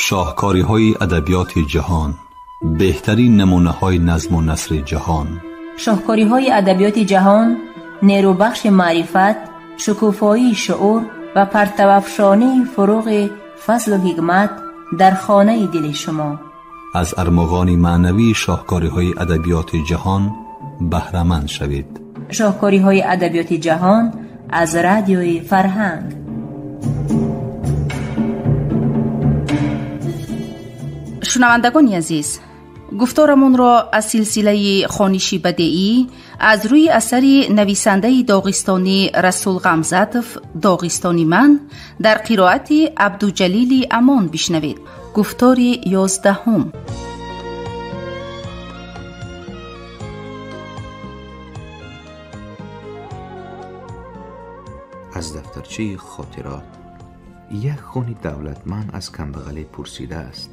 شاهکاری‌های ادبیات جهان، بهترین نمونه‌های نظم و نثر جهان. شاهکاری‌های ادبیات جهان، نیروبخش معرفت، شکوفایی شعور و پرتوافشانی فروغ فضل و حکمت در خانه دل شما. از ارمغان معنوی شاهکاری‌های ادبیات جهان بهره‌مند شوید. شاهکاری‌های ادبیات جهان از رادیوی فرهنگ. شنوندگان عزیز، گفتارمون را از سلسله خوانشی بدیعی از روی اثر نویسنده داغستانی رسول غمزاتوف داغستانی من در قرائت عبدالجلیل امان بشنوید. گفتار 11. از دفترچه خاطرات. یک خون دولتمند از کمبغلی پرسیده است: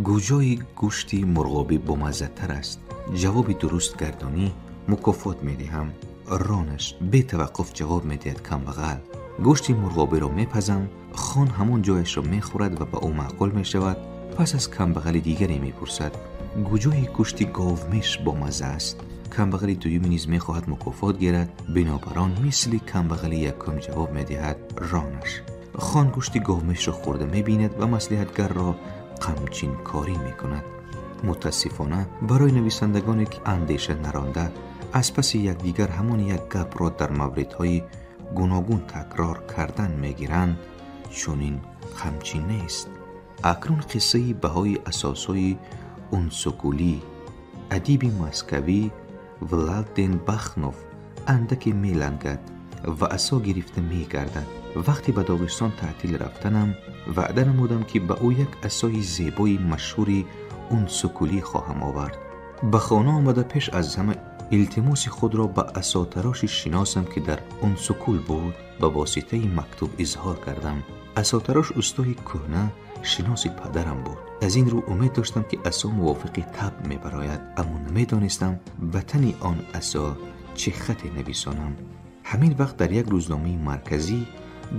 گوجای گوشتی مرغابی بامزه‌تر است؟ جواب درست گردانی مکافات میدهم. رانش بی توقف جواب میدهد کمبغل: گوشتی مرغابی را میپزم، خان همون جایش را میخورد و به او معقول میشود. پس از کمبغل دیگری میپرسد: گوجای گوشتی گاومیش بامزه است؟ کمبغل دویمی نیز میخواهد مکافات گیرد. بنابراین مثل کمبغل یکم جواب میدهد رانش. خان گوشتی گاومیش را خورده میبیند و مصلحتگر را غمچین کاری میکند. متاسفانه برای نویسندگانی که اندیشه نرانده از پس یکدیگر همون یک گپ را در موردهای گوناگون تکرار کردن میگیرند، چون این غمچین نیست. اکنون قصه بهای اساسای اونسوکولی ادیب مسکوی ولادین باخنوف اندکی میلنگد و عصا گرفته میگردد. وقتی به داغستان تعطیل رفتنم وعده نمودم که به او یک عصای زیبای مشهوری اونسوکولی خواهم آورد. به خانه آمده پیش از همه التماس خود را به عصاتراش شناسم که در اونسوکول بود به واسطه مکتوب اظهار کردم. عصاتراش استای کهنه شناس پدرم بود. از این رو امید داشتم که عصا موافق طبع میبراید، اما نمیدانستم به تن آن عصا چه خطی نویسانم. همین وقت در یک روزنامه مرکزی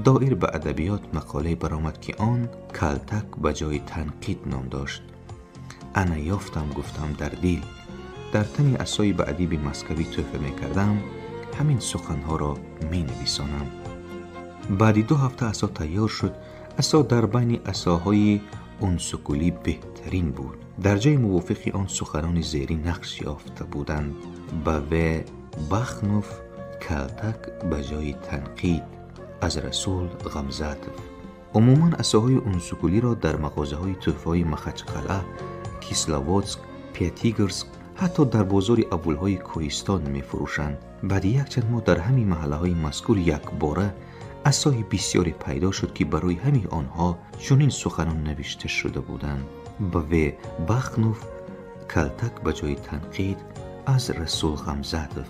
دایر به ادبیات مقاله برآمد که آن کلتک به جای تنقید نام داشت. انا یافتم گفتم در دل در تن عصای به ادیب مسکوی تحفه میکردم همین سخنها را می نویسانم. بعد 2 هفته عصا تیار شد. عصا در بین عصاهای اونسوکولی بهترین بود. در جای موافق آن سخنان زیری نقش یافته بودند: به باخنوف کلتک به جای تنقید از رسول غمزاتوف. عموما عصاهای اونسوکولی را در مغازه‌های تحفه‌های مخچقلعه، کیسلاواتسک، پیاتیگرسک، حتی در بازار اولهای کوهستان می فروشند. بعد یک چند ماه در همین محله‌های مذکور یک باره عصای بسیاری پیدا شد که برای همین آنها چنین سخنان نوشته شده بودند: به باخنوف کلتک به جای تنقید از رسول غمزاتوف.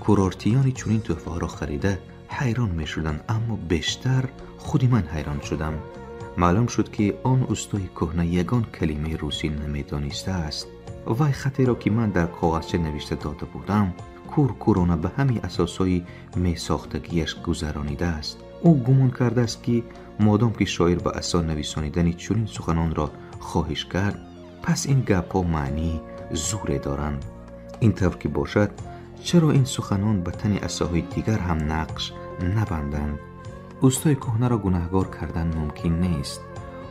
کورارتیان چنین تحفه را خریده حیران می شدند، اما بیشتر خودی من حیران شدم. معلوم شد که آن استای کهنه یگان کلمه روسی نمیدانسته است. وای خطی را که من در کاغذچه نوشته داده بودم کورانه به همین اساسای می ساختگیش گذرانیده است. او گمان کرده است که مادام که شاعر به عصا نویسانیدن چنین سخنان را خواهش کرد، پس این گپ‌ها معنی زور دارند. این طور که باشد چرا این سخنان به تن عصاهای دیگر هم نقش نبندند؟ استای کهنه را گناهکار کردن ممکن نیست.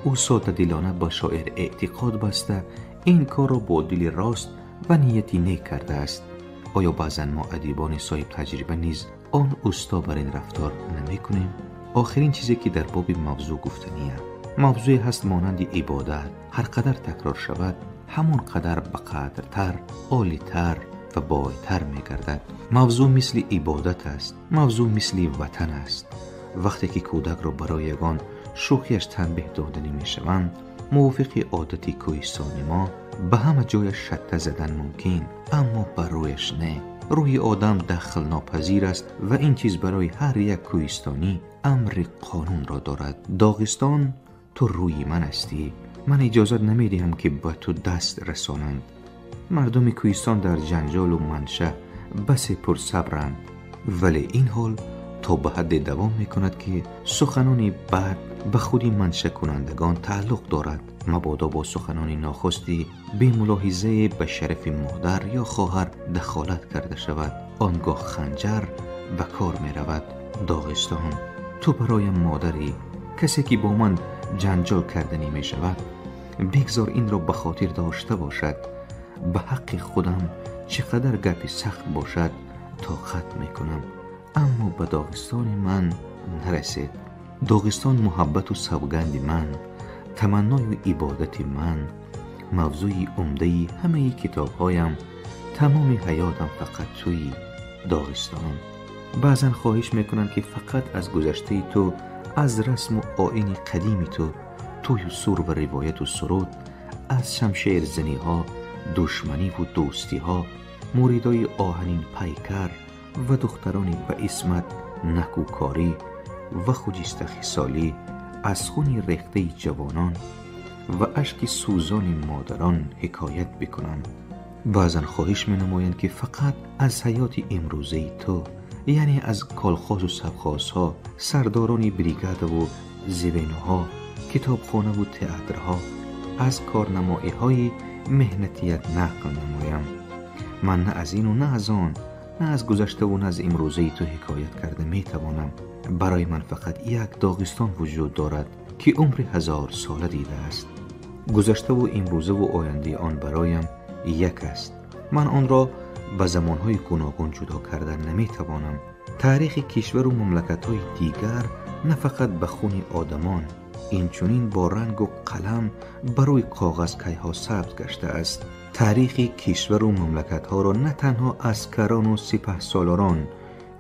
او ساده دلانه با شاعر اعتقاد بسته این کار را با دل راست و نیتی نیک کرده است. آیا بعضا ما ادیبان صاحب تجربه نیز آن استا بر این رفتار نمی کنیم؟ آخرین چیزی که در باب موضوع گفتنیه موضوعی هست مانند عبادت. هر قدر تکرار شود همون قدر بقدرتر، عالیتر و بایتر می گردد. موضوع مثل عبادت است. موضوع مثل وطن است. وقتی که کودک را برای یگان شوخیش تنبیه دادنی می شوند، موافق عادتی کوهستانی ما به همه جای شته زدن ممکن، اما بر رویش نه. روی آدم دخل ناپذیر است و این چیز برای هر یک کوهستانی امر قانون را دارد. داغستان تو روی من هستی، من اجازت نمیدهم که به تو دست رسانند. مردم کوهستان در جنجال و منشه بس پرصبرند، ولی این حال تا به حد دوام میکند که سخنان بد به خودی منشه کنندگان تعلق دارد. مبادا با سخنان ناخستی بی ملاحظه به شرف مادر یا خواهر دخالت کرده شود، آنگاه خنجر به کار می رود. داغستان، تو برایم مادری، کسی که با من جنجال کردنی می شود، بگذار این را به خاطر داشته باشد. به حق خودم چقدر گپی سخت باشد طاقت می کنم، اما به داغستان من نرسید. داغستان محبت و سوگند من، تمنای و عبادت من، موضوع عمده همه کتابهایم، تمام حیاتم فقط توی داغستان. بعضا خواهش میکنم که فقط از گذشته تو، از رسم و آیین قدیم تو، توی و سور و روایت و سرود، از شمشیر زنی ها، دشمنی و دوستی ها، موریدای آهنین پیکر و دخترانی به اسمت نکوکاری و خجسته خصالی، از خون ریخته جوانان و اشک سوزان مادران حکایت بکنم. بعضا خواهش می نمایند که فقط از حیات امروزه تو، یعنی از کالخاز و سبخازها، سرداران بریگاد و زبینها، کتابخانه و تئاترها، از کارنمایی های مهنتیت نقل نمایم. من نه از این و نه از آن، نه از گذشته و نه از امروزه تو حکایت کرده می توانم. برای من فقط یک داغستان وجود دارد که عمر 1000 ساله دیده است. گذشته و امروزه و آینده آن برایم یک است. من آن را به زمانهای گوناگون جدا کردن نمی توانم. تاریخ کشور و مملکت‌های دیگر نه فقط به خون آدمان، این چنین با رنگ و قلم برای کاغذ کیها ثبت گشته است. تاریخ کشور و مملکت‌ها را نه تنها عسکران و سپهسالاران،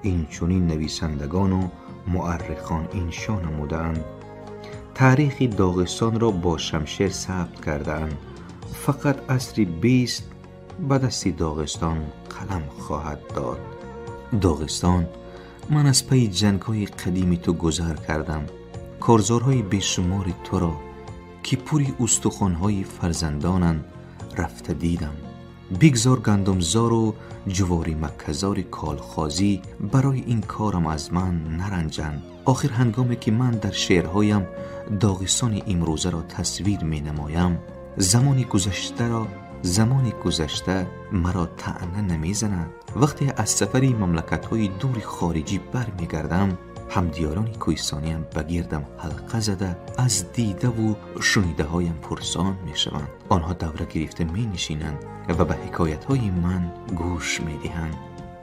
این چنین نویسندگان و مورخان انشا نمودند. تاریخ داغستان را با شمشیر ثبت کردند. فقط عصر 20 به دست داغستان قلم خواهد داد. داغستان، من از پی جنگ‌های قدیم تو گذر کردم، کارزارهای بیشمار تو را که پوری استخوان‌های فرزندانند رفته دیدم. بگذار گندمزار و جواری مکه‌زار کالخازی برای این کارم از من نرنجند. آخر هنگامی که من در شعرهایم داغستان امروزه را تصویر می نمایم، زمانی گذشته مرا طعنه نمی زند. وقتی از سفری مملکت‌های دور خارجی برمی گردم، همدیاران کوهستانیم بگیردم حلقه زده از دیده و شنیده هایم پرسان می شوند. آنها دوره گرفته می نشینند و به حکایت های من گوش می دهند.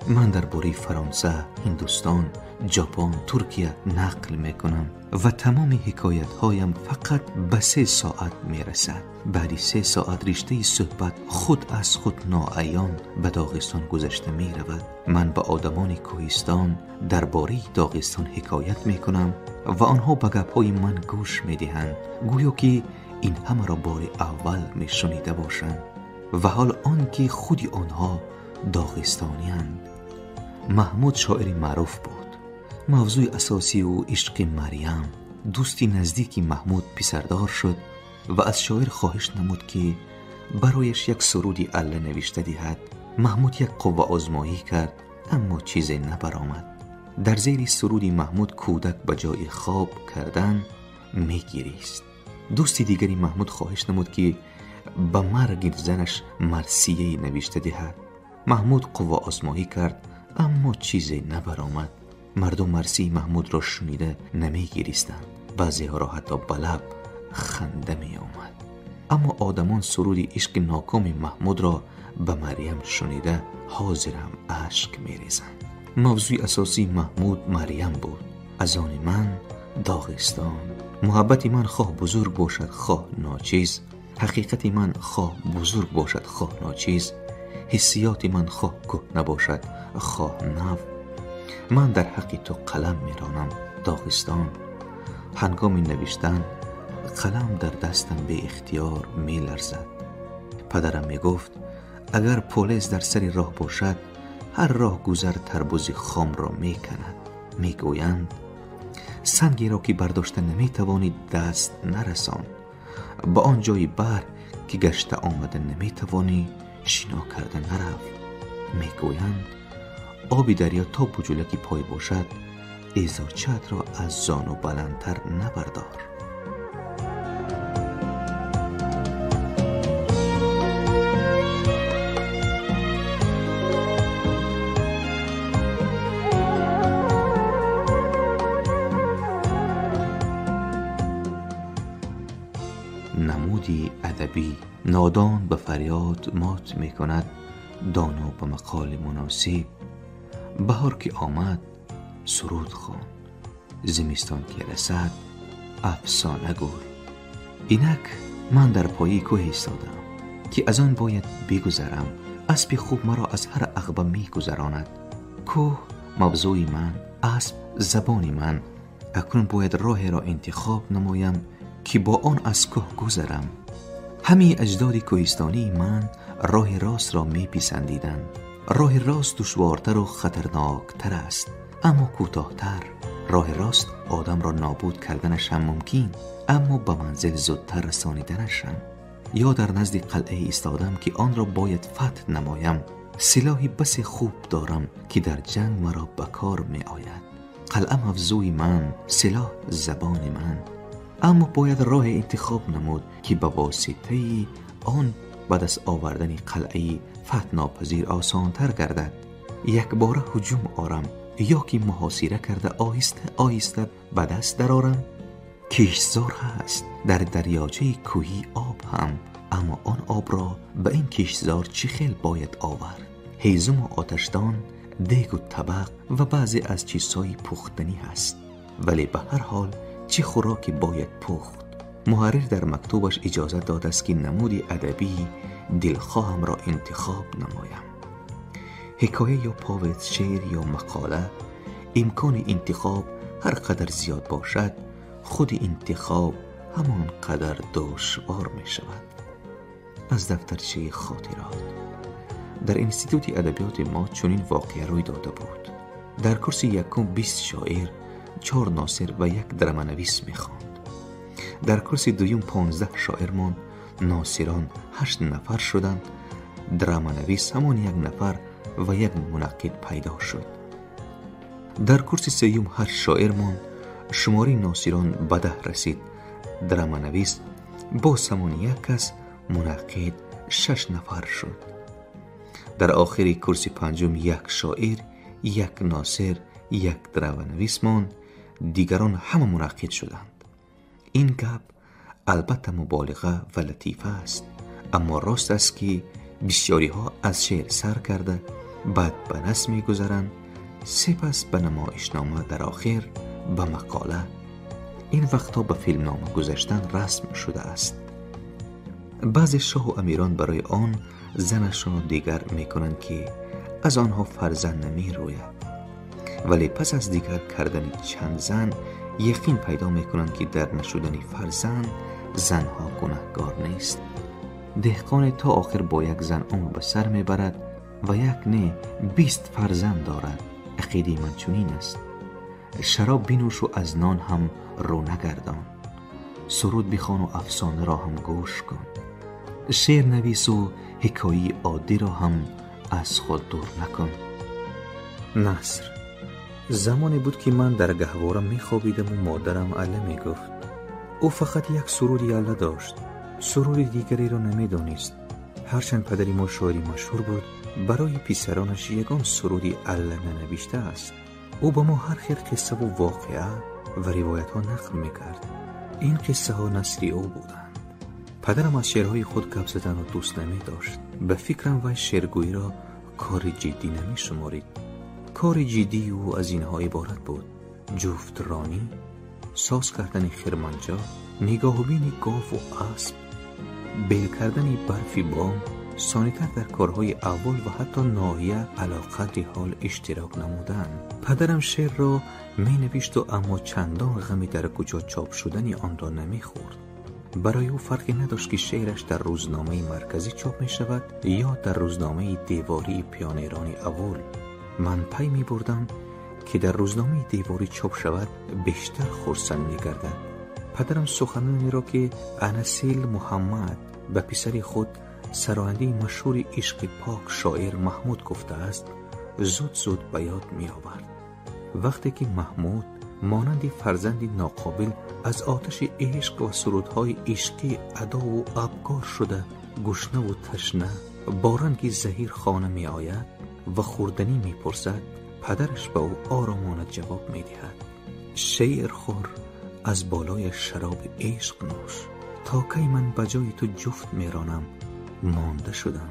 من درباره فرانسه، هندوستان، ژاپن، ترکیه نقل می کنم و تمام حکایت هایم فقط به 3 ساعت می رسد. بعد 3 ساعت رشته صحبت خود از خود ناعیان به داغستان گذشته می رود. من به آدمان کوهستان درباره داغستان حکایت می کنم و آنها به گپ های من گوش می دهند، گویا که این همه را بار اول می شنیده باشند و حال آن که خودی آنها داغستانی هستند. محمود شاعر معروف بود. موضوع اساسی او عشق مریم. دوستی نزدیکی محمود پسردار شد و از شاعر خواهش نمود که برایش یک سرودی اله نوشته دهد. محمود یک قوه آزمایی کرد، اما چیزی نبرآمد. در زیر سرودی محمود کودک به جای خواب کردن میگریست. دوستی دیگری محمود خواهش نمود که به مرگ زنش مرثیه نوشته دهد. محمود قوه آزمایی کرد، اما چیزی نبرآمد. مردم مرثی محمود را شنیده نمیگریستند، بعضی ها را حتی به لب خنده می آمد. اما آدمان سرود عشق ناکام محمود را به مریم شنیده حاضر هم اشک می ریزند. موضوع اساسی محمود مریم بود. از آن من داغستان. محبت من خواه بزرگ باشد خواه ناچیز، حقیقت من خواه بزرگ باشد خواه ناچیز، حسیات من خواه کهنه باشد خواه نو. من در حق تو قلم میرانم داغستان. هنگام نوشتن قلم در دستم به اختیار می لرزد. پدرم می گفت اگر پولیس در سر راه باشد، هر راه گذر تربوز خام را می کند. می گویند سنگی را که برداشته نمی توانی دست نرسان، با آن جای بر که گشته آمده نمی توانی شنا کرده نرو. می گویند آبی دریا تا بجولکی پای باشد، ایزارچت را از زانو بلندتر نبردار. ادبی نادان به فریاد مات می کند دانا به مقال مناسب. بهار که آمد سرود خوان، زمستان که رسد افسانه گوی. اینک من در پایی کوه ایستادم که از آن باید بگذرم. اسب خوب مرا از هر عقبه می گذراند. کوه موضوعی من، اسب زبانی من. اکنون باید راه را انتخاب نمایم که با آن از کوه گذرم. همه اجداد کوهستانی من راه راست را می پسندیدند. راه راست دشوارتر و خطرناکتر است، اما کوتاه‌تر. راه راست آدم را نابود کردنش هم ممکن، اما به منزل زودتر رسانیدنشم. یا در نزد قلعه ایستادم که آن را باید فتح نمایم. سلاحی بس خوب دارم که در جنگ مرا به کار می آید. قلعه مفزوی من، سلاح زبان من. اما باید راه انتخاب نمود که به واسطه آن به دست آوردن قلعه فتح ناپذیر آسانتر گردد. یک باره هجوم آرم یا که محاصره کرده آهسته آهسته به دست درآرم. کشتزار هست در دریاچه کوهی آب هم، اما آن آب را به این کشتزار چه خیل باید آورد؟ هیزم و آتشدان، دیگ و طبق و بعضی از چیزهای پختنی هست. ولی به هر حال چه خوراکی باید پخت؟ محرر در مکتوبش اجازه داده است که نمود ادبی دلخواهم را انتخاب نمایم. حکایه یا پاوت، شعر یا مقاله، امکان انتخاب هر قدر زیاد باشد، خود انتخاب همان قدر دشوار می شود. از دفترچه خاطرات. در انستیتوت ادبیات ما چنین واقعه روی داده بود. در کورس یکم 20 شاعر، 4 ناصر و 1 درم‌نویس می خواند. در کورس دوم 15 شاعر ماند، ناصران 8 نفر شدند، درم‌نویس همان 1 نفر و 1 منقد پیدا شد. در کورس سوم 8 شاعر ماند، شماری ناصران به 10 رسید، درم‌نویس باز همان 1 کس، منقد 6 نفر شد. در آخر کورس پنجم 1 شاعر، 1 ناصر، 1 درم‌نویس ماند، دیگران همه منقد شدند. این گپ البته مبالغه و لطیفه است، اما راست است که بسیاری ها از شعر سر کرده بعد به نثر می گذرند، سپس به نمایشنامه، در آخر به مقاله. این وقتا به فیلمنامه گذاشتن رسم شده است. بعضی شاه و امیران برای آن زنشان دیگر می کنند که از آنها فرزند نمی روید، ولی پس از دیگر کردن چند زن یقین پیدا می کنند که در نشدن فرزند زنها گناهکار نیست. دهقان تا آخر با 1 زن عمر به سر می برد و 1 نه 20 فرزند دارد. عقیده من چنین است. شراب بنوش و از نان هم رو نگردان. سرود بخوان و افسانه را هم گوش کن. شعر نویس و حکایه عادی را هم از خود دور نکن. نصر. زمانی بود که من در گهواره می خوابیدم و مادرم اله می گفت. او فقط 1 سرودی اله داشت، سرود دیگری را نمی دانست. هرچند پدری ما شاعری مشهور بود، برای پسرانش یگان سرودی اله ننوشته است. او با ما هر خیر قصه و واقعه و روایت ها نقل می کرد. این قصه ها نثر او بودند. پدرم از شعرهای خود گپ زدن و دوست نمی داشت. به فکرم وی شعرگویی را کار جدی نمی شمارید. کار جدی او از اینها عبارت بود: جفت رانی، ساز کردن خرمنجا، نگاه بین گاو و اسب، بیل کردن برفی بام، سانیتر در کارهای اول و حتی ناحیه علاقه حال اشتراک نمودن. پدرم شعر را می نوشت و اما چندان غمی در کجا چاپ شدن آن را نمی خورد. برای او فرقی نداشت که شعرش در روزنامه مرکزی چاپ می شود یا در روزنامه دیواری پیانیران اول. من پی می بردم که در روزنامه دیواری چاپ شود بیشتر خرسند می گردد. پدرم سخنانی را که انسیل محمد به پسر خود سراینده مشهور عشق پاک شاعر محمود گفته است زود زود به یاد می آورد. وقتی که محمود مانند فرزندی ناقابل از آتش عشق و سرودهای عشقی ادا و ابکار شده گشنه و تشنه با رنگ زهیر خانه می آید و خوردنی می پرسد، پدرش به او آرامانه جواب می دهد: شعر خور، از بالای شراب عشق نوش. تا کی من بجای تو جفت میرانم مانده شدم.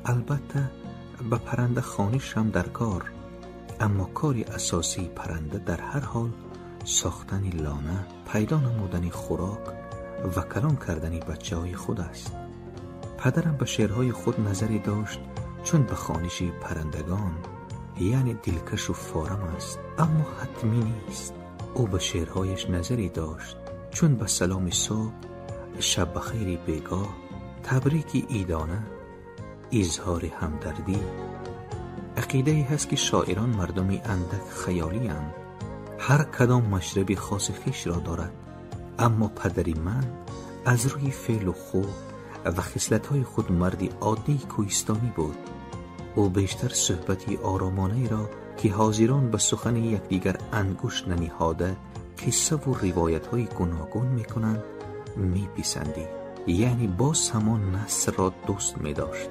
البته به پرنده خانیشم در کار، اما کاری اساسی پرنده در هر حال ساختن لانه، پیدا نمودن خوراک و کلان کردن بچه های خود است. پدرم به شعرهای خود نظری داشت چون به خانش پرندگان، یعنی دلکش و فارم است، اما حتمی نیست. او به شعرهایش نظری داشت چون به سلام صبح، شب بخیر بیگاه، تبریک عیدانه، اظهار همدردی. عقیده ای هست که شاعران مردمی اندک خیالی اند، هر کدام مشربی خاص خویش را دارد. اما پدری من از روی فعل و خو و خصلت‌های خود مردی عادی کوهستانی بود. او بیشتر صحبتی آرامانه را که حاضران به سخن یکدیگر انگوش ننهاده قصه و روایت‌های گوناگون می‌کنند می‌پسندید، یعنی باز همان نثر را دوست می‌داشت.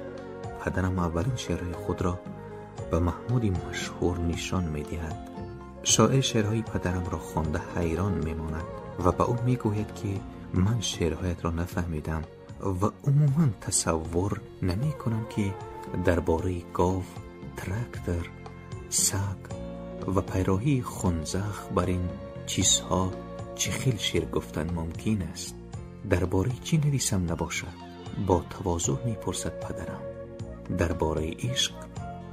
پدرم اولین شعرهای خود را به محمودی مشهور نشان می‌دهد. شاعر شعرهای پدرم را خوانده حیران می‌ماند و به او می‌گوید که من شعرهایت را نفهمیدم و عموماً تصور نمی‌کنم که درباره گاو، تراکتور، سگ و پیراهی خنزخ بر این چیزها چه خیل شعر گفتن ممکن است. درباره چی نویسم نباشد؟ با تواضع میپرسد پدرم. درباره عشق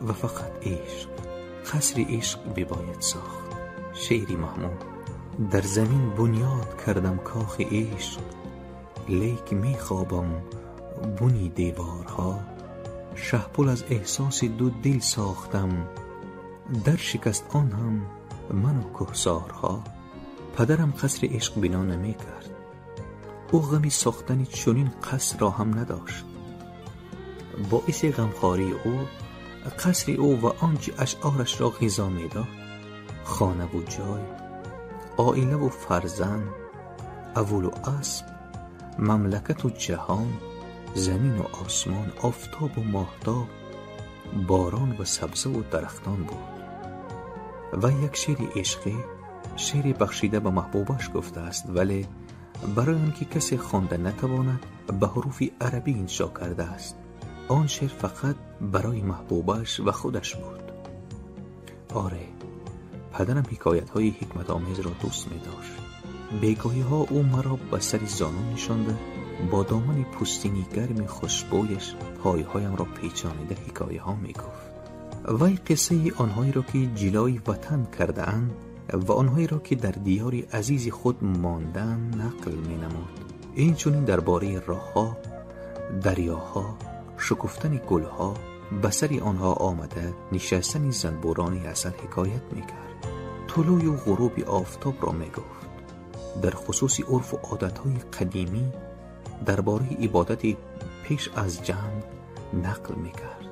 و فقط عشق. قصر عشق بباید ساخت. شعری محمود. در زمین بنیاد کردم کاخ عشق، لیک میخوابم بنی دیوارها. شهپل از احساس دو دل ساختم، در شکست آن هم من و کهسارها. پدرم قصر عشق بنا نمی کرد. او غمی ساختن چنین قصر را هم نداشت. باعث غمخواری او قصر او و آنچه اشعارش را غذا می داد، خانه و جای، عائله و فرزند، اول و اسب، مملکت و جهان، زمین و آسمان، آفتاب و ماهتاب، باران و سبزه و درختان بود. و یک شعر عشقی، شعر بخشیده به محبوبش گفته است، ولی برای آنکه کسی خوانده نتواند به حروف عربی انشا کرده است. آن شعر فقط برای محبوبش و خودش بود. آره، پدرم حکایت های حکمت آمیز را دوست می داشت. بیگاهی ها او مرا به سر زانو نشانده، با دامن پوستینی گرم خوشبویش پایهایم را پیچانیده حکایه ها می گفت. وی قصه آنهایی را که جلای وطن کرده اند و آنهایی را که در دیار عزیز خود ماندن نقل می نمود. این چنین درباره راهها، دریاها، شکفتن گلها، به سر آنها آمده نشستن زنبوران عسل حکایت می کرد. طلوع و غروب آفتاب را می گفت. در خصوص عرف و عادتهای قدیمی درباره عبادت پیش از جنگ نقل می کرد.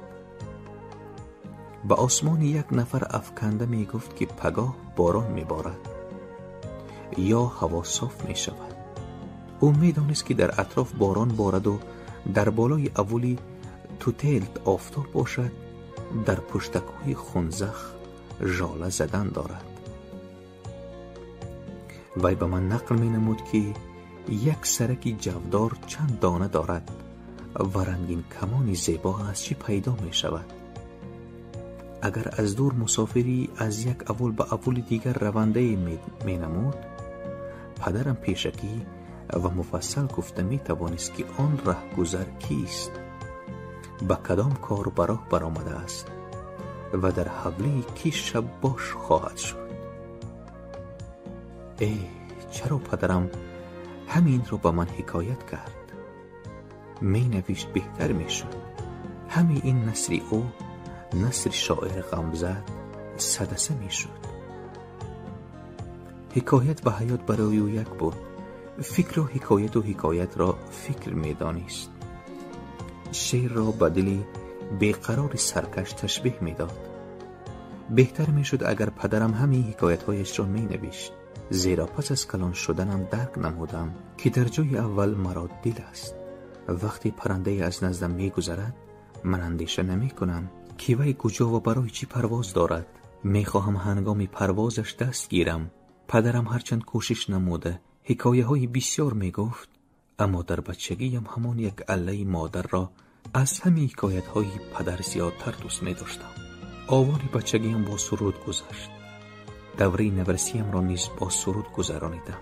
به آسمان یک نفر افکنده می گفت که پگاه باران می بارد یا هوا صاف می شود. او می دانست که در اطراف باران بارد و در بالای اولی توتلت آفتاب باشد، در پشتکوی خنزخ ژاله زدن دارد. وی به من نقل می نمود که یک سرک جودار چند دانه دارد و رنگین کمانی زیبا از چی پیدا می شود. اگر از دور مسافری از یک اول به اول دیگر رونده می نمود، پدرم پیشکی و مفصل گفته می توانست که آن رهگذر کیست، به کدام کار براه برآمده است و در حوله کی شب باش خواهد شد. چرا پدرم همین رو به من حکایت کرد؟ می نوشت بهتر می شد. همین این نثر او، نثر شاعر غمزد، سدسه می شد. حکایت به حیات برای او یک بود. فکر و حکایت را فکر می دانست. شعر را به دل بیقرار سرکش تشبیه می داد. بهتر می شد اگر پدرم همین حکایت‌هایش را می نوشت، زیرا پس از کلان شدنم درک نمودم که در جای اول مرا دل است. وقتی پرنده از نزدم می گذرد، من اندیشه نمی کنم که وی کجا و برای چی پرواز دارد. می خواهم هنگام پروازش دست گیرم. پدرم هرچند کوشش نموده حکایه های بسیار می گفت، اما در بچگی هم همان یک عله مادر را از همه حکایت های پدر زیادتر دوست می داشتم. آوار بچگی هم با سرود گذشت. دوره نورسیم را نیز با سرود گذرانیدم.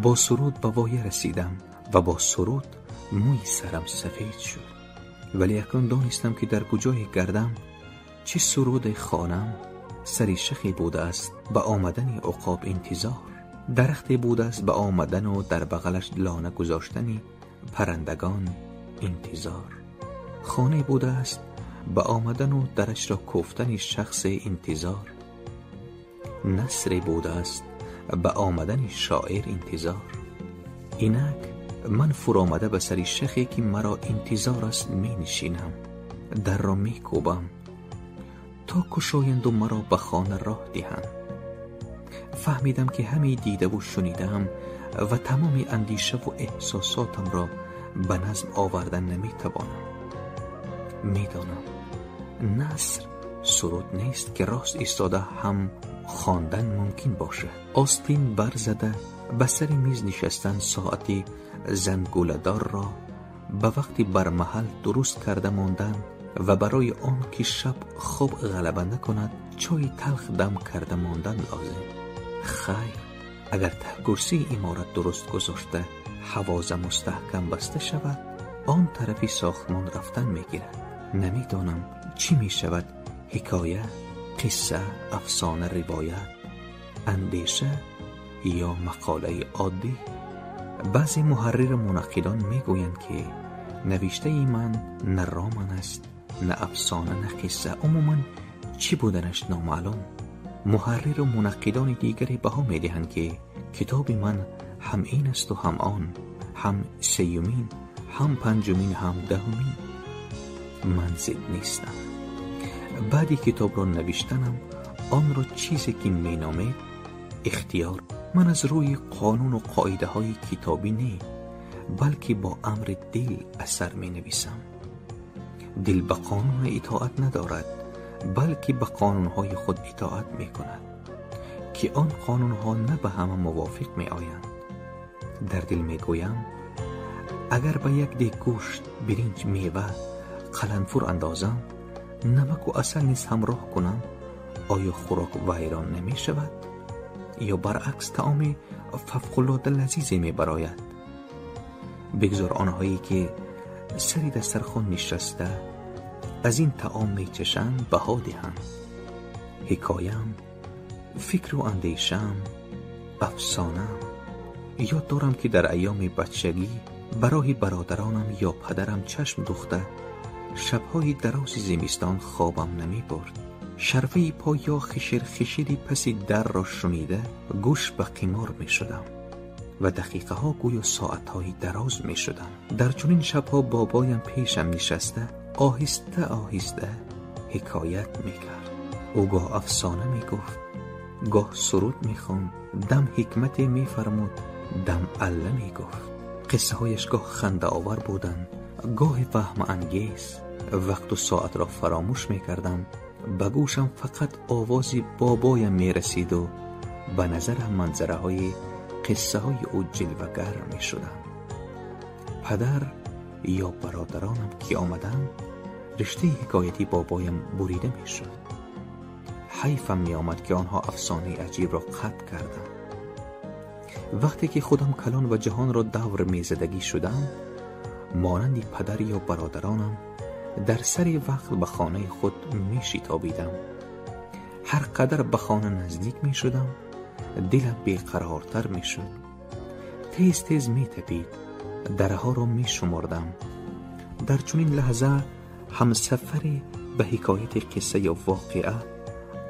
با سرود به وایه رسیدم و با سرود موی سرم سفید شد. ولی اکنون دانستم که در کجای گردم چه سرود خوانم سری شخی بوده است به آمدن عقاب انتظار، درختی بوده است به آمدن و در بغلش لانه گذاشتن پرندگان انتظار، خانه بوده است به آمدن و درش را کوفتن شخص انتظار، نصری بوده است به آمدن شاعر انتظار. اینک من فرامده به سری شخی که مرا انتظار است می نشینم، در را می کوبم تا کشایند و مرا به خانه راه دهند. فهمیدم که همه دیده و شنیدم و تمام اندیشه و احساساتم را به نظم آوردن نمی توانم. می دانم نثر سرود نیست که راست ایستاده هم خواندن ممکن باشد. آستین برزده به سر میز نشستن ساعتی زنگوله‌دار را به وقتی برمحل درست کرده ماندن و برای آن که شب خوب غلبه نکند چای تلخ دم کرده ماندن لازم. خیر، اگر ته کرسی عمارت درست گذاشته حواضه مستحکم بسته شود، آن طرفی ساختمان رفتن میگیرد. نمیدانم چی می شود، حکایه، قصه، افسانه، روایت، اندیشه یا مقاله عادی. بعضی محرر منقدان میگویند که نوشته ای من نه رمان است، نه افسانه، نه قصه، عموما چی بودنش نامعلوم. محرر و منقدان دیگری بها میدهند که کتاب من هم این است و هم آن، هم سیومین، هم پنجمین، هم دهمین. من ضد نیستم. بعدی کتاب را نوشتنم آن را چیزی که می نامید اختیار. من از روی قانون و قاعده های کتابی نه، بلکه با امر دل اثر می نویسم. دل به قانون اطاعت ندارد، بلکه به قانون های خود اطاعت می کند که آن قانون ها نه به همه موافق می آیند. در دل می گویم اگر به یک دیگ گوشت، برنج، میوه، قلنفور اندازم، نمک و عسل نیز همراه کنم، آیا خوراک ویران نمی شود؟ یا برعکس طعام فوق‌العاده لذیذی می براید؟ بگذار آنهایی که سری دسترخوان نشسته از این طعام می چشند بها دهند. حکایم، فکر و اندیشم، افسانم. یاد دارم که در ایام بچگی برای برادرانم یا پدرم چشم دوخته شبهای دراز زمستان خوابم نمی برد. شرفه پا یا خشیری پس در را شنیده گوش به قمار می شدم و دقیقه ها گویا ساعت های دراز می شدم. در چنین شبها بابایم پیشم نشسته آهسته آهسته حکایت می کرد. او گاه افسانه می گفت، گاه سرود می خوند، دم حکمتی می فرمود، دم الله می گفت. قصه هایش گاه خنده آور بودند، گاه وهم انگیز. وقت و ساعت را فراموش می کردم، به گوشم فقط آوازی بابایم می رسید و به نظرم منظره های قصه های او جلوگر می شدن. پدر یا برادرانم که آمدن رشته حکایتی بابایم بریده می شد. حیفم می آمد که آنها افسانه عجیب را قطع کردم. وقتی که خودم کلان و جهان را دور می زدگی شدم، مانند پدر یا برادرانم در سری وقت به خانه خود می شتابیدم. هر قدر به خانه نزدیک می شدم دلم بیقرارتر می شد. تیز تیز می تپید، درها را می شمردم. در چنین لحظه همسفری به حکایت قصه یا واقعه،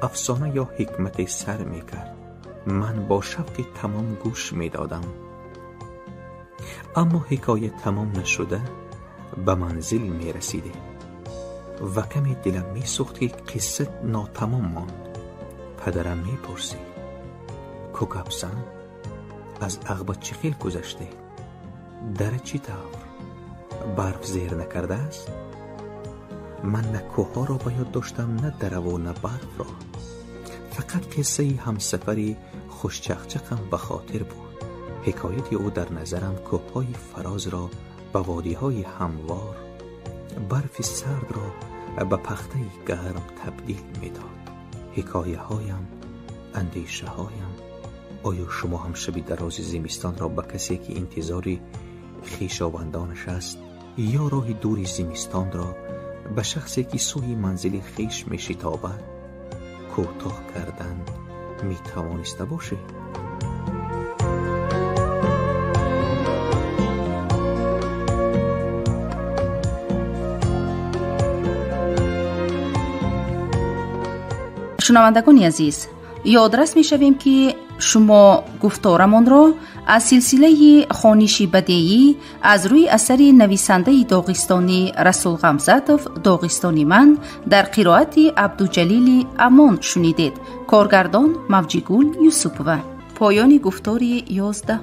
افسانه یا حکمت سر می کرد. من با شوق تمام گوش می دادم. اما حکایت تمام نشده به منزل می رسیده و کمی دلم می سوخت که قصه ناتمام ماند. پدرم می پرسید، کوکبسن از عقب چه خیل گذشته؟ در چی طور؟ برف زیر نکرده است؟ من نه کوها را به یاد داشتم، نه در و نه برف را. فقط قصه همسفری خوش چقچقم به خاطر بود. حکایت او در نظرم کوههای فراز را به وادی‌های هموار، برف سرد را به پخته گرم تبدیل می‌داد. حکایه‌هایم، اندیشه‌هایم. آیا شما هم شب دراز زمستان را به کسی که انتظاری خویشاوندانش است یا راه دور زمستان را به شخصی که سوی منزل خویش می‌شتابد کوتاه کردن می‌توانسته باشه؟ شنوندگان عزیز، یادرس می شویم که شما گفتارمان را از سلسله خوانشی بدیعی از روی اثر نویسنده داغستانی رسول غمزتوف داغستانی من در قرائت عبدالجلیل امان شنیدید. کارگردان موجیگول یوسفوه. پایان گفتار 11.